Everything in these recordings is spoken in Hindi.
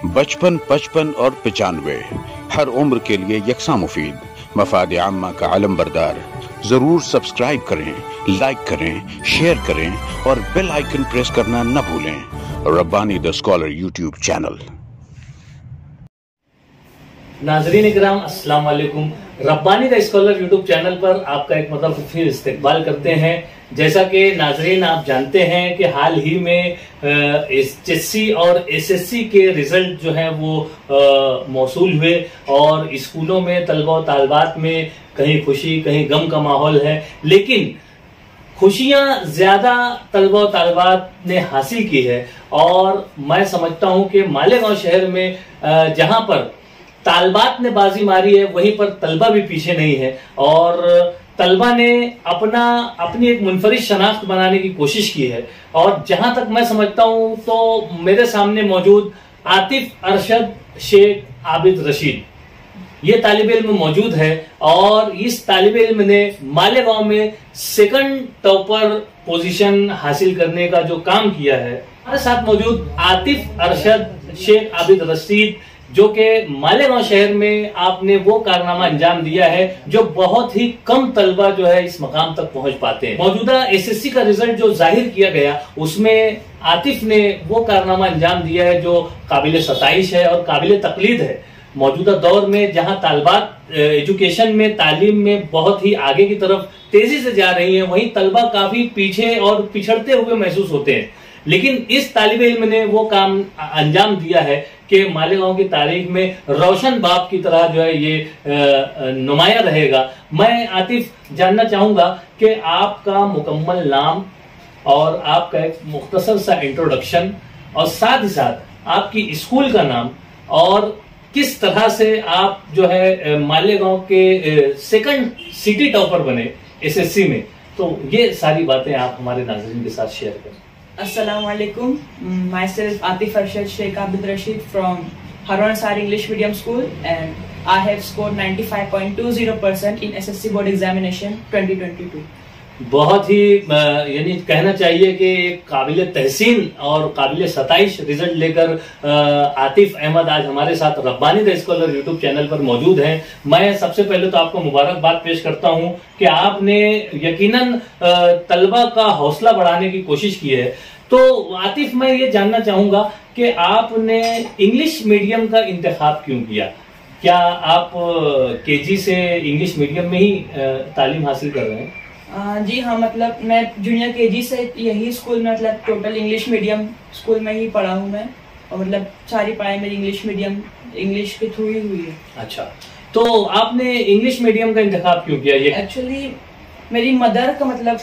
बचपन, 55 और 95 हर उम्र के लिए यकसा मुफीद, मफाद आम्मा का आलम बरदार। जरूर सब्सक्राइब करें, लाइक करें, शेयर करें और बेल आइकन प्रेस करना न भूलें। Rabbani the scholar YouTube channel. नाज़रीन इकराम, अस्सलाम वालेकुम। Rabbani the scholar YouTube channel पर आपका एक मतलब फिर इस्तकबाल करते हैं। जैसा कि नाज़रीन आप जानते हैं कि हाल ही में एचएससी और एसएससी के रिजल्ट जो हैं वो मौसूल हुए और स्कूलों में तलबा और तालबात में कहीं खुशी कहीं गम का माहौल है, लेकिन खुशियां ज्यादा तलबा और तालबात ने हासिल की है। और मैं समझता हूं कि मालेगांव शहर में जहां पर तालबात ने बाजी मारी है वहीं पर तलबा भी पीछे नहीं है और तलबा ने अपनी एक मुनफरिद शनाख्त बनाने की कोशिश की है। और जहां तक मैं समझता हूं तो मेरे सामने मौजूद आतिफ अरशद शेख आबिद रशीद ये तालिब इल्म मौजूद है और इस तालिब इल्म ने मालेगांव में सेकंड टॉपर पोजीशन हासिल करने का जो काम किया है। हमारे साथ मौजूद आतिफ अरशद शेख आबिद रशीद, जो कि मालेगांव शहर में आपने वो कारनामा अंजाम दिया है जो बहुत ही कम तलबा जो है इस मकाम तक पहुंच पाते हैं। मौजूदा एसएससी का रिजल्ट जो जाहिर किया गया उसमें आतिफ ने वो कारनामा अंजाम दिया है जो काबिल सताइश है और काबिल तकलीद है। मौजूदा दौर में जहां तालबात एजुकेशन में तालीम में बहुत ही आगे की तरफ तेजी से जा रही हैं, वहीं तलबा काफी पीछे और पिछड़ते हुए महसूस होते हैं। लेकिन इस तालिब इल्म ने वो काम अंजाम दिया है कि मालेगांव की तारीख में रोशन बाप की तरह जो है ये नुमाया रहेगा। मैं आतिफ जानना चाहूंगा कि आपका मुकम्मल नाम और आपका एक मुख्तसर सा इंट्रोडक्शन और साथ ही साथ आपकी स्कूल का नाम और किस तरह से आप जो है मालेगांव के सेकंड सिटी टॉपर बने एसएससी में, तो ये सारी बातें आप हमारे नाज़रीन के साथ शेयर करें। Assalamu alaikum. Myself Atif Arshad Sheikh Abid Rashid from Harun Ansari English Medium School and I have scored 95.20% in SSC Board Examination 2022. बहुत ही यानी कहना चाहिए कि एक काबिल तहसीन और काबिल सताइश रिजल्ट लेकर आतिफ अहमद आज हमारे साथ Rabbani the scholar YouTube channel पर मौजूद हैं। मैं सबसे पहले तो आपको मुबारकबाद पेश करता हूं कि आपने यकीनन तलबा का हौसला बढ़ाने की कोशिश की है। तो आतिफ, मैं ये जानना चाहूंगा कि आपने इंग्लिश मीडियम का इंतखाब क्यों किया? क्या आप केजी से इंग्लिश मीडियम में ही तालीम हासिल कर रहे हैं? जी हाँ, मतलब मैं जूनियर केजी से यही स्कूल में मतलब टोटल इंग्लिश मीडियम स्कूल में ही पढ़ा हूँ मैं और मतलब सारी पढ़ाई मेरी इंग्लिश मीडियम इंग्लिश के थ्रू ही हुई है। अच्छा, तो आपने इंग्लिश मीडियम का इंतखाब क्यों किया? ये एक्चुअली मेरी मदर का मतलब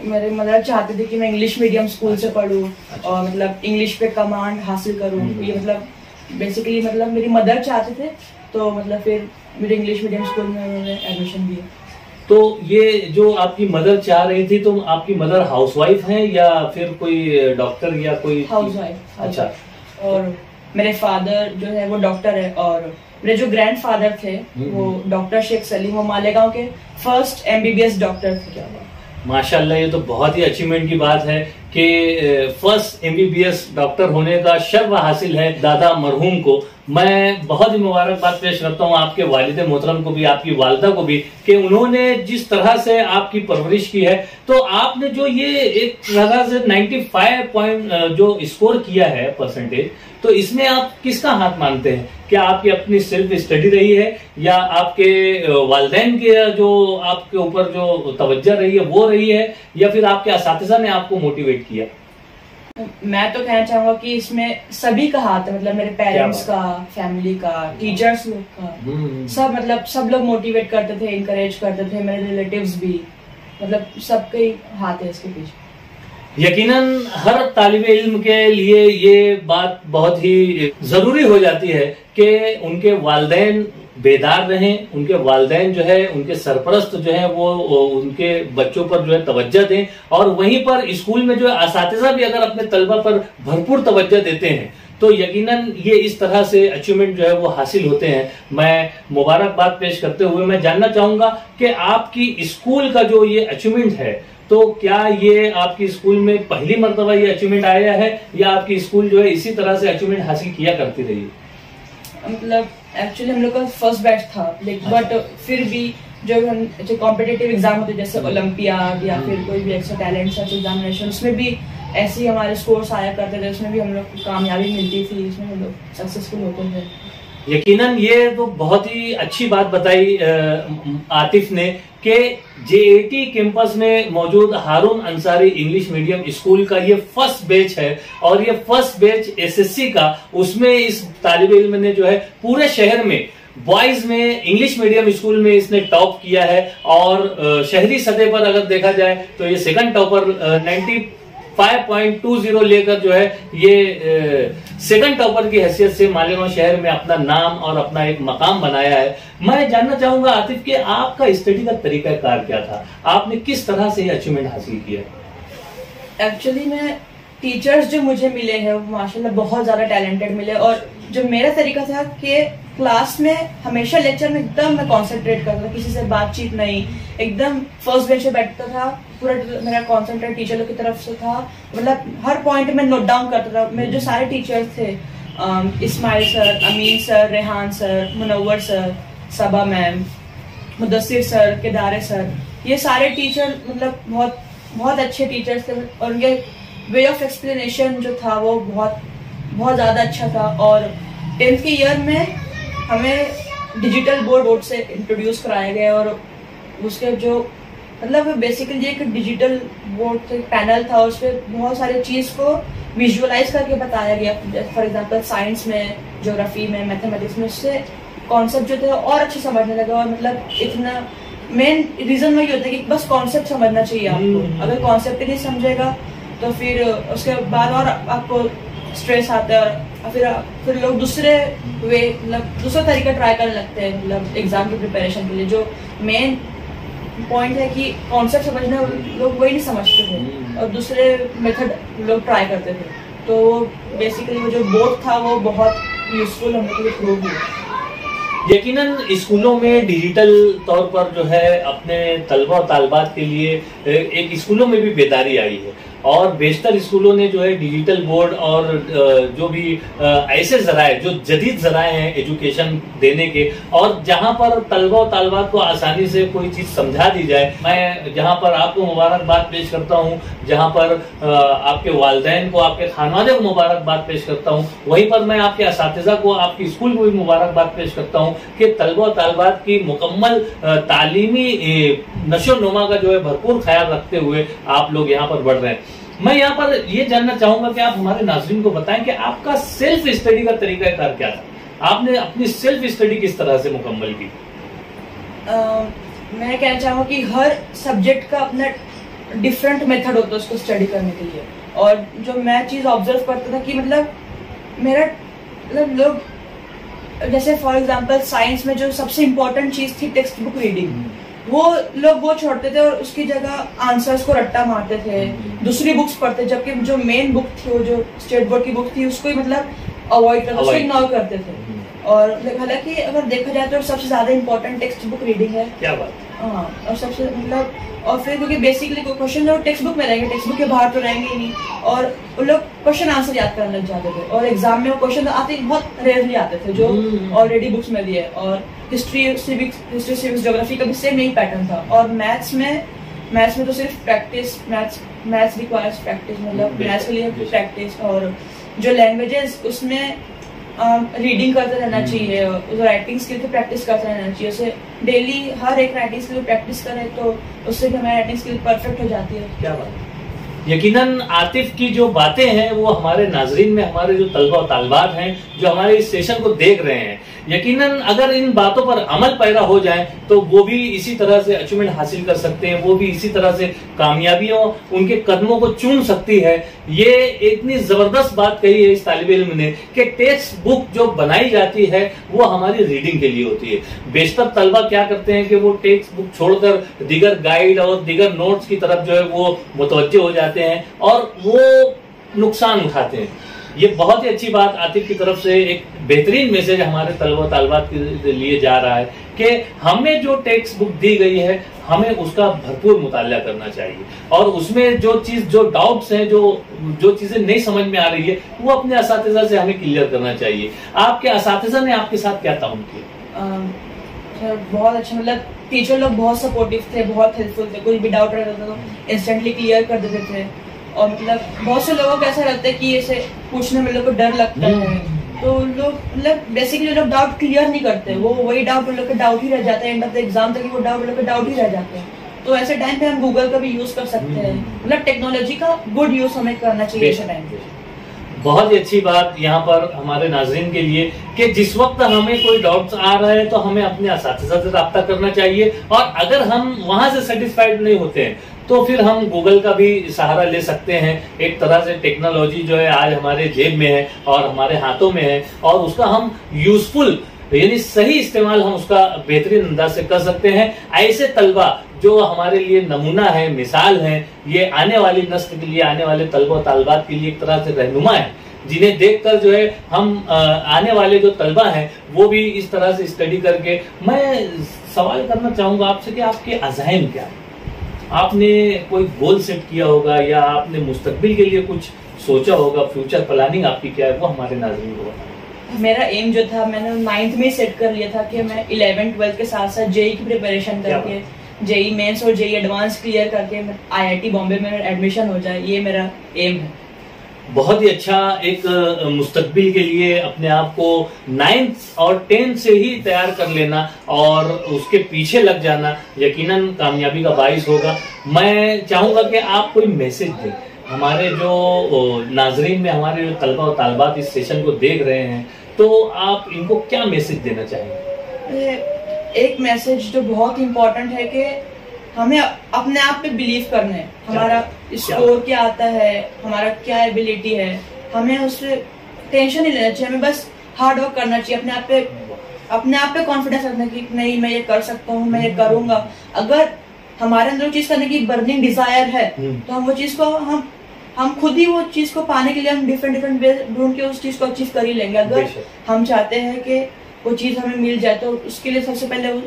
मेरे मदर चाहते थे कि मैं इंग्लिश मीडियम स्कूल से पढूं और मतलब इंग्लिश पे कमांड हासिल करूं। ये मतलब बेसिकली मतलब मेरी मदर चाहते थे, तो मतलब फिर मेरे इंग्लिश मीडियम स्कूल में उन्होंने एडमिशन दिया। तो ये जो आपकी मदर चाह रही थी, तो आपकी मदर हाउसवाइफ हैं या फिर कोई डॉक्टर या कोई? हाउसवाइफ। अच्छा। और मेरे फादर जो है वो डॉक्टर है और मेरे जो ग्रैंडफादर थे वो डॉक्टर शेख सलीम, वो मालेगांव के फर्स्ट एमबीबीएस डॉक्टर थे। क्या बात, माशाल्लाह, ये तो बहुत ही अचीवमेंट की बात है कि फर्स्ट एमबीबीएस डॉक्टर होने का शर्फ हासिल है दादा मरहूम को। मैं बहुत ही मुबारकबाद पेश करता हूँ आपके वालिद मोहतरम को भी, आपकी वालिदा को भी, कि उन्होंने जिस तरह से आपकी परवरिश की है। तो आपने जो ये एक तरह से 95 पॉइंट जो स्कोर किया है परसेंटेज, तो इसमें आप किसका हाथ मानते हैं? क्या आपकी अपनी सेल्फ स्टडी रही है या आपके वालिदैन के जो आपके ऊपर जो तवज्जो रही है वो रही है या फिर आपके असातिज़ा ने आपको मोटिवेट किया? मैं तो कहना चाहूंगा कि इसमें सभी का हाथ है, मतलब मेरे पेरेंट्स का, फैमिली का, टीचर्स लोग का, सब मतलब सब लोग मोटिवेट करते थे, इनकरेज करते थे, मेरे रिलेटिव्स भी, मतलब सबका ही हाथ है इसके पीछे। यकीनन हर तालिब इल्म के लिए ये बात बहुत ही जरूरी हो जाती है कि उनके वालिदैन बेदार रहें, उनके वालिदैन जो है उनके सरपरस्त जो है वो उनके बच्चों पर जो है तवज्जो दें और वहीं पर स्कूल में जो है असातिज़ा भी अगर अपने तलबा पर भरपूर तवज्जो देते हैं तो यकीनन ये इस तरह से अचीवमेंट जो है वो हासिल होते हैं। मैं मुबारकबाद पेश करते हुए मैं जानना चाहूंगा कि आपकी स्कूल का जो ये अचीवमेंट है तो क्या ये आपकी स्कूल में पहली मर्तबा ये अचीवमेंट आया है या आपकी स्कूल जो है इसी तरह से अचीवमेंट हासिल किया करती रही? मतलब एक्चुअली हम लोग का फर्स्ट बैच था, बट फिर भी जो हम जो कॉम्पिटिटिव एग्जाम होते जैसे ओलंपियाड या फिर कोई भी एक्स्ट्रा टैलेंट सर्च एग्जामिनेशन, उसमें भी ऐसे ही हमारे स्कोर्स आया करते थे, उसमें भी हम लोग को कामयाबी मिलती थी, इसमें हम लोग सक्सेसफुल होते थे। यकीनन ये तो बहुत ही अच्छी बात बताई आतिफ ने कि जेएटी कैंपस में मौजूद हारून अंसारी इंग्लिश मीडियम स्कूल का ये फर्स्ट बैच है और ये फर्स्ट बैच एसएससी का, उसमें इस तालिब इल्म ने जो है पूरे शहर में बॉयज में इंग्लिश मीडियम स्कूल में इसने टॉप किया है और शहरी सतह पर अगर देखा जाए तो ये सेकंड टॉपर 95.20 लेकर जो है ये सेकंड टॉपर की हैसियत से मालेगांव शहर में अपना नाम और अपना एक मकाम बनाया है। मैं जानना चाहूंगा आतिफ कि आपका स्टडी का तरीकाकार क्या था, आपने किस तरह से ये अचीवमेंट हासिल किया? एक्चुअली मैं टीचर्स जो मुझे मिले हैं वो माशाल्लाह बहुत ज्यादा टैलेंटेड मिले, और जो मेरा तरीका था कि क्लास में हमेशा लेक्चर में एकदम मैं कॉन्सेंट्रेट करता था, किसी से बातचीत नहीं, एकदम फर्स्ट बेंच पे बैठता था, पूरा मेरा कॉन्सेंट्रेट टीचर लोग की तरफ से था, मतलब हर पॉइंट में नोट डाउन करता था। मेरे जो सारे टीचर्स थे, Ismail sir, Amin sir, Rehan sir, Munawwar sir, Saba ma'am, Mudassir sir, Kedare sir, ये सारे टीचर मतलब बहुत बहुत अच्छे टीचर्स थे और उनके वे ऑफ एक्सप्लेनेशन जो था वो बहुत ज़्यादा अच्छा था। और 10th के ईयर में हमें डिजिटल बोर्ड से इंट्रोड्यूस कराया गया और उसके जो मतलब बेसिकली एक डिजिटल बोर्ड पैनल था, उस पर बहुत सारे चीज़ को विजुअलाइज करके बताया गया। फॉर एग्जांपल साइंस में, ज्योग्राफी में, मैथमेटिक्स में, उससे कॉन्सेप्ट जो थे और अच्छे समझने लगा। और मतलब इतना मेन रीजन वही होता है कि बस कॉन्सेप्ट समझना चाहिए आपको, अगर कॉन्सेप्ट ही नहीं समझेगा तो फिर उसके बाद और आपको स्ट्रेस आता है और फिर लोग दूसरे वे मतलब दूसरा तरीका ट्राई करने लगते हैं मतलब एग्जाम की प्रिपरेशन के लिए। जो मेन पॉइंट है कि कॉन्सेप्ट समझना लोग वही नहीं समझते थे और दूसरे मेथड लोग ट्राई करते थे, तो बेसिकली वो जो बोर्ड था वो बहुत यूजफुल होने के लिए प्रूव हुआ। यकीनन स्कूलों में डिजिटल तौर पर जो है अपने तलबा और तालबात के लिए एक स्कूलों में भी बेदारी आई है और बेशतर स्कूलों ने जो है डिजिटल बोर्ड और जो भी ऐसे जराए जो जदीद जराए हैं एजुकेशन देने के, और जहां पर तलबा और तालबात को आसानी से कोई चीज समझा दी जाए, मैं जहां पर आपको मुबारकबाद पेश करता हूं, जहां पर आपके वालिदैन को, आपके खानवादे को मुबारकबाद पेश करता हूं, वहीं पर मैं आपके असातिज़ा को, आपकी स्कूल को भी मुबारकबाद पेश करता हूं कि तलबा और तालबात की मुकम्मल तालीमी नशो नुमा का जो है भरपूर ख्याल रखते हुए आप लोग यहाँ पर बढ़ रहे हैं। मैं यहाँ पर ये जानना चाहूंगा कि आप हमारे नाज़रीन को बताएं कि आपका सेल्फ स्टडी का तरीकाकार क्या था, आपने अपनी सेल्फ स्टडी किस तरह से मुकम्मल की? मैं कहना चाहूँगा कि हर सब्जेक्ट का अपना डिफरेंट मेथड होता है उसको स्टडी करने के लिए, और जो मैं चीज़ ऑब्जर्व करता था कि मतलब मेरा मतलब लोग जैसे फॉर एग्जांपल साइंस में जो सबसे इम्पोर्टेंट चीज़ थी टेक्स्ट बुक रीडिंग, वो लोग वो छोड़ते थे और उसकी जगह आंसर्स को रट्टा मारते थे, दूसरी बुक्स पढ़ते, जबकि जो मेन बुक थी, वो जो स्टेट बोर्ड की बुक थी, उसको ही मतलब अवॉइड करते, उसको इग्नोर करते थे। और हालांकि अगर देखा जाए तो सबसे ज्यादा इम्पोर्टेंट टेक्स्ट बुक रीडिंग है। क्या बात? हाँ, और सबसे मतलब और फिर क्योंकि बेसिकली क्वेश्चन जो टेक्स्ट बुक में रहेंगे, टेक्स्ट बुक के बाहर तो रहेंगे ही नहीं, और वो लोग क्वेश्चन आंसर याद करने लग जाते थे और एग्जाम में वो क्वेश्चन आते बहुत रेयरली आते थे जो ऑलरेडी बुक्स में दिए। और हिस्ट्री सिविक्स ज्योग्राफी का भी सेम यही पैटर्न था। और मैथ्स में तो सिर्फ प्रैक्टिस, मैथ्स रिक्वायर्स प्रैक्टिस, मतलब मैथ्स के लिए प्रैक्टिस। और जो लैंग्वेजेस उसमें रीडिंग करते रहना चाहिए, राइटिंग स्किल की प्रैक्टिस करते रहना चाहिए, उसे डेली हर एक राइटिंग स्किल प्रैक्टिस करें तो उससे भी हमारी राइटिंग स्किल परफेक्ट हो जाती है। क्या बात। यकीनन आतिफ की जो बातें हैं वो हमारे नाजरीन में, हमारे जो तलबा और तालबात हैं जो हमारे इस सेशन को देख रहे हैं, यकीनन अगर इन बातों पर अमल पैरा हो जाए तो वो भी इसी तरह से अचीवमेंट हासिल कर सकते हैं, वो भी इसी तरह से कामयाबियों उनके कदमों को चूम सकती है। ये इतनी जबरदस्त बात कही है इस तालिब इल्म ने कि टेक्स्ट बुक जो बनाई जाती है वो हमारी रीडिंग के लिए होती है। बेशतर तलबा क्या करते हैं कि वो टेक्स्ट बुक छोड़कर दीगर गाइड और दीगर नोट्स की तरफ जो है वो मुतवज्जे हो जाते हैं और वो नुकसान उठाते हैं। ये बहुत ही अच्छी बात आतिफ की तरफ से एक बेहतरीन मैसेज हमारे तलबा तालबात के लिए जा रहा है कि हमें जो टेक्स्ट बुक दी गई है हमें उसका भरपूर मुताला करना चाहिए और उसमें जो डाउट्स हैं, जो चीजें नहीं समझ में आ रही है वो अपने असातिज़ा से हमें क्लियर करना चाहिए। आपके असातिज़ा ने आपके साथ क्या ताउन किया? सर बहुत अच्छा, मतलब टीचर लोग बहुत सपोर्टिव थे, बहुत हेल्पफुल थे। कोई भी डाउट रहता था तो इंस्टेंटली क्लियर कर देते थे। और मतलब बहुत से लोगों को ऐसा लगता है कि ऐसे पूछने में लोग को डर लगता है, तो लोग मतलब बेसिकली लोग डाउट क्लियर नहीं करते, वो वही डाउट लोग का डाउट ही रह जाता है। एंड ऑफ द एग्जाम तक वो डाउट लोग का डाउट ही रह जाते हैं। तो ऐसे टाइम पे हम गूगल का भी यूज कर सकते हैं, मतलब टेक्नोलॉजी का गुड यूज हमें करना चाहिए ऐसे टाइम पे। बहुत ही अच्छी बात यहाँ पर हमारे नाज़रीन के लिए कि जिस वक्त हमें कोई डाउट्स आ रहा है तो हमें अपने असातिज़ा से रब्ता करना चाहिए और अगर हम वहां से सेटिस्फाइड नहीं होते हैं तो फिर हम गूगल का भी सहारा ले सकते हैं। एक तरह से टेक्नोलॉजी जो है आज हमारे जेब में है और हमारे हाथों में है और उसका हम यूजफुल यानी सही इस्तेमाल हम उसका बेहतरीन अंदाज से कर सकते हैं। ऐसे तलबा जो हमारे लिए नमूना है, मिसाल है, ये आने वाली नस्ल के लिए, आने वाले तलबा और तालिबात के लिए एक तरह से रहनुमा है, जिन्हें देखकर जो है हम आने वाले जो तलबा हैं वो भी इस तरह से स्टडी करके। मैं सवाल करना चाहूंगा आपसे कि आपके अज़ाइम क्या है? आपने कोई गोल सेट किया होगा या आपने मुस्तकबिल के लिए कुछ सोचा होगा, फ्यूचर प्लानिंग आपकी क्या है, वो हमारे नाज़रीन को बताएं। मेरा एम जो था मैंने 9th में सेट कर लिया था कि मैं 11th 12th के साथ साथ जेई की प्रिपरेशन करके जेई मेंस और जेई एडवांस क्लियर करके आईआईटी बॉम्बे में एडमिशन हो जाए, ये मेरा एम है। बहुत ही अच्छा एक मुस्तकबिल के लिए अपने आप को 9th और 10th से ही तैयार कर लेना और उसके पीछे लग जाना यकीनन कामयाबी का बाइस होगा। मैं चाहूंगा कि आप कोई मैसेज दें हमारे जो नाजरीन में, हमारे जो तलबा और तालिबात इस सेशन को देख रहे हैं, तो आप इनको क्या मैसेज देना चाहेंगे? एक मैसेज जो बहुत इम्पोर्टेंट है कि हमें अपने आप पे बिलीव करना है। हमारा स्कोर क्या आता है, हमारा क्या एबिलिटी है, हमें उससे टेंशन नहीं लेना चाहिए। हमें बस हार्ड वर्क करना चाहिए, अपने आप पे कॉन्फिडेंस रखना कि नहीं मैं ये कर सकता हूँ, मैं ये करूंगा। अगर हमारे अंदर चीज करने की बर्निंग डिजायर है तो हम वो चीज को हम खुद ही वो चीज को पाने के लिए हम डिफरेंट वे ढूंढ के उस चीज को अचीव कर ही लेंगे। अगर हम चाहते हैं कि वो चीज हमें मिल जाए तो उसके लिए सबसे पहले वो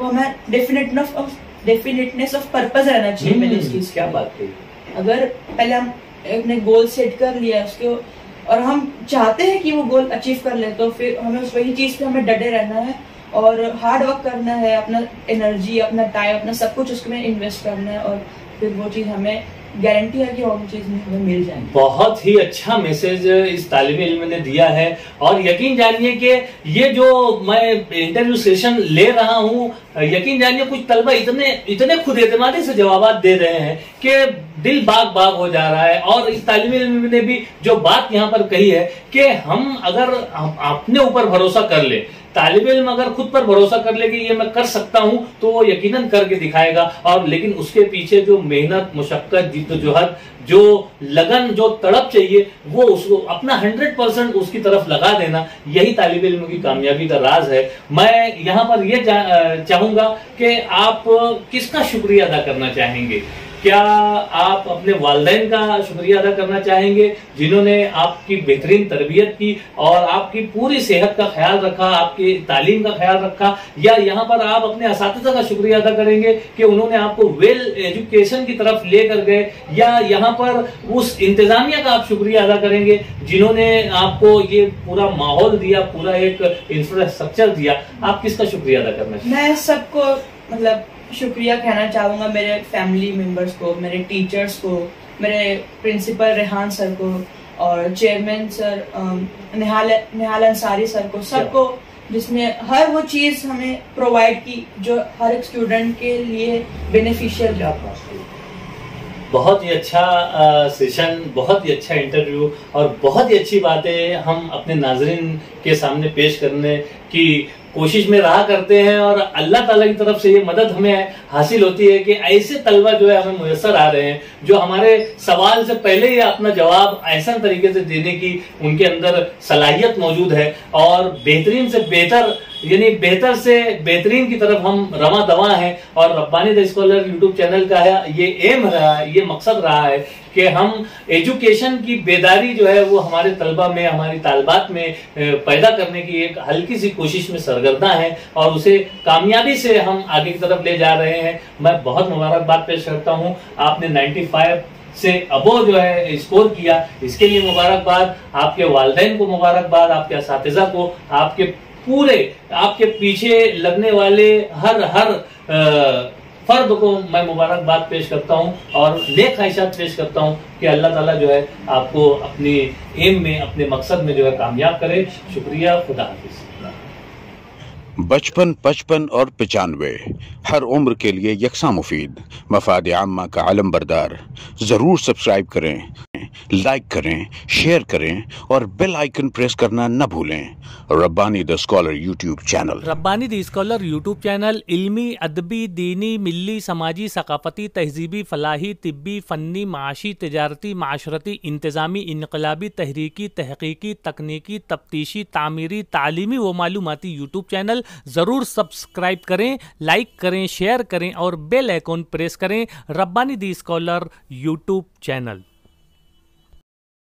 हमें डेफिनेटनेस ऑफ पर्पस रहना चाहिए। पहले इस चीज क्या बात है, अगर पहले हम अपने गोल सेट कर लिया उसके और हम चाहते हैं कि वो गोल अचीव कर ले तो फिर हमें उस वही चीज पे हमें डटे रहना है और हार्ड वर्क करना है, अपना एनर्जी, अपना टाइम, अपना सब कुछ उसमें इन्वेस्ट करना है और फिर वो चीज हमें गारंटी है कि वो चीज हमें मिल जाएगी। बहुत ही अच्छा मैसेज इस तालिबे इल्म ने दिया है और यकीन जानिए कि ये जो मैं इंटरव्यू सेशन ले रहा हूँ, यकीन जानिए कुछ तलबा इतने खुद एतमादी से जवाब दे रहे हैं कि दिल बाग बाग हो जा रहा है। और इस तालिबे इल्म ने भी जो बात यहाँ पर कही है कि हम अगर अपने ऊपर भरोसा कर ले, तालिब इल्म अगर खुद पर भरोसा कर ले कि ये मैं कर सकता हूं तो वो यकीनन करके दिखाएगा। और लेकिन उसके पीछे जो मेहनत, मुशक्कत, जिद्दोजहद, जो लगन, जो तड़प चाहिए वो उसको अपना 100% उसकी तरफ लगा देना, यही तालिब इल्म की कामयाबी का राज है। मैं यहाँ पर ये चाहूंगा कि आप किसका शुक्रिया अदा करना चाहेंगे? क्या आप अपने वालिदैन का शुक्रिया अदा करना चाहेंगे जिन्होंने आपकी बेहतरीन तरबियत की और आपकी पूरी सेहत का ख्याल रखा, आपकी तालीम का ख्याल रखा, या यहाँ पर आप अपने असातिज़ा का शुक्रिया अदा करेंगे कि उन्होंने आपको वेल एजुकेशन की तरफ लेकर गए, या यहाँ पर उस इंतजामिया का आप शुक्रिया अदा करेंगे जिन्होंने आपको ये पूरा माहौल दिया, पूरा एक इंफ्रास्ट्रक्चर दिया? आप किसका शुक्रिया अदा करना चाहिए? मैं सबको मतलब शुक्रिया कहना चाहूंगा, मेरे फैमिली मेंबर्स को, मेरे टीचर्स को, मेरे प्रिंसिपल रेहान सर को और चेयरमैन सर निहाल अंसारी सर को, सबको जिसने हर वो चीज हमें प्रोवाइड की जो हर एक स्टूडेंट के लिए बेनिफिशियल है। बहुत ही अच्छा सेशन, बहुत ही अच्छा इंटरव्यू और बहुत ही अच्छी बातें हम अपने नाजरीन के सामने पेश करने की कोशिश में रहा करते हैं और अल्लाह ताला की तरफ से ये मदद हमें हासिल होती है कि ऐसे तलबा जो है हमें मुयस्सर आ रहे हैं जो हमारे सवाल से पहले ही अपना जवाब ऐसा तरीके से देने की उनके अंदर सलाहियत मौजूद है और बेहतरीन से बेहतर यानी बेहतर से बेहतरीन की तरफ हम रवा दवा हैं। और Rabbani the scholar YouTube channel का ये एम रहा है, ये मकसद रहा है कि हम एजुकेशन की बेदारी जो है वो हमारे तलबा में, हमारी तालबात में पैदा करने की एक हल्की सी कोशिश में सरगर्दा है और उसे कामयाबी से हम आगे की तरफ ले जा रहे हैं। मैं बहुत मुबारकबाद पेश करता हूँ, आपने 95 से अबो जो है स्कोर किया, इसके लिए मुबारकबाद। आपके वालिदैन को मुबारकबाद, आपके असातिज़ा को, आपके पूरे आपके पीछे लगने वाले हर फर्द को मैं मुबारकबाद पेश करता हूं और नेक ख्वाहिशात पेश करता हूं कि अल्लाह ताला जो है आपको अपनी एम में, अपने मकसद में जो है कामयाब करे। शुक्रिया, खुदा हाफिज। बचपन, 55 और 95 हर उम्र के लिए यकसां मुफीद, मफाद आम्मा का आलम बरदार। जरूर सब्सक्राइब करें, लाइक करें, शेयर करें और बेल आइकन प्रेस करना न भूलें। Rabbani the scholar YouTube channel. Rabbani the scholar YouTube channel इल्मी, अदबी, दीनी, मिल्ली, समाजी, सकाफती, तहजीबी, फलाही, तिब्बी, फ़न्नी, माशी, तिजारती, माशरती, इंतज़ामी, इनकलाबी, तहरीकी, तहकीकी, तकनीकी, तफ्तीशी, तामीरी, तालीमी व मालूमाती यूट्यूब चैनल ज़रूर सब्सक्राइब करें, लाइक करें, शेयर करें और बेल आइकन प्रेस करें। Rabbani the scholar YouTube channel.